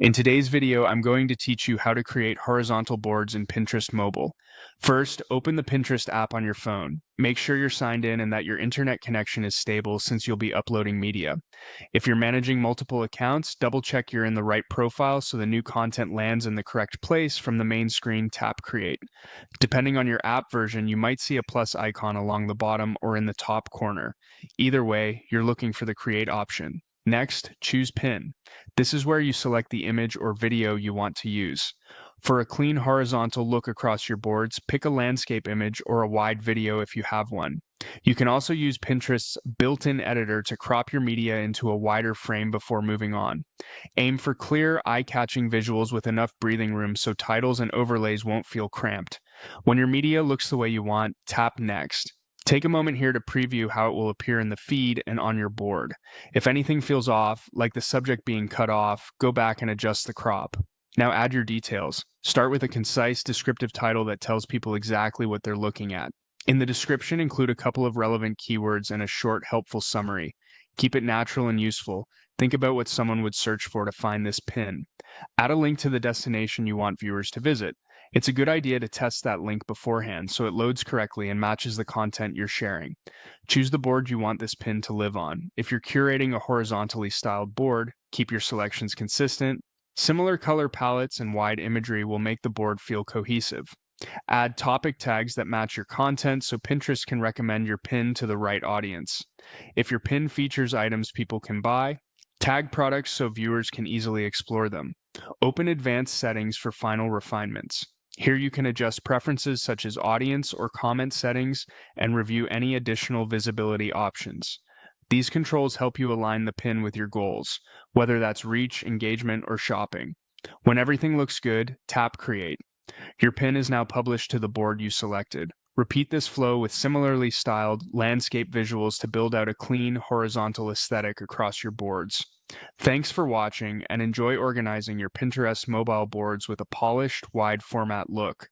In today's video, I'm going to teach you how to create horizontal boards in Pinterest Mobile. First, open the Pinterest app on your phone. Make sure you're signed in and that your internet connection is stable since you'll be uploading media. If you're managing multiple accounts, double check you're in the right profile so the new content lands in the correct place. From the main screen, tap Create. Depending on your app version, you might see a plus icon along the bottom or in the top corner. Either way, you're looking for the Create option. Next, choose Pin. This is where you select the image or video you want to use. For a clean horizontal look across your boards, pick a landscape image or a wide video if you have one. You can also use Pinterest's built-in editor to crop your media into a wider frame before moving on. Aim for clear, eye-catching visuals with enough breathing room so titles and overlays won't feel cramped. When your media looks the way you want, tap Next. Take a moment here to preview how it will appear in the feed and on your board. If anything feels off, like the subject being cut off, go back and adjust the crop. Now add your details. Start with a concise, descriptive title that tells people exactly what they're looking at. In the description, include a couple of relevant keywords and a short, helpful summary. Keep it natural and useful. Think about what someone would search for to find this pin. Add a link to the destination you want viewers to visit. It's a good idea to test that link beforehand so it loads correctly and matches the content you're sharing. Choose the board you want this pin to live on. If you're curating a horizontally styled board, keep your selections consistent. Similar color palettes and wide imagery will make the board feel cohesive. Add topic tags that match your content so Pinterest can recommend your pin to the right audience. If your pin features items people can buy, tag products so viewers can easily explore them. Open advanced settings for final refinements. Here you can adjust preferences such as audience or comment settings and review any additional visibility options. These controls help you align the pin with your goals, whether that's reach, engagement, or shopping. When everything looks good, tap Create. Your pin is now published to the board you selected. Repeat this flow with similarly styled landscape visuals to build out a clean, horizontal aesthetic across your boards. Thanks for watching and enjoy organizing your Pinterest mobile boards with a polished, wide format look.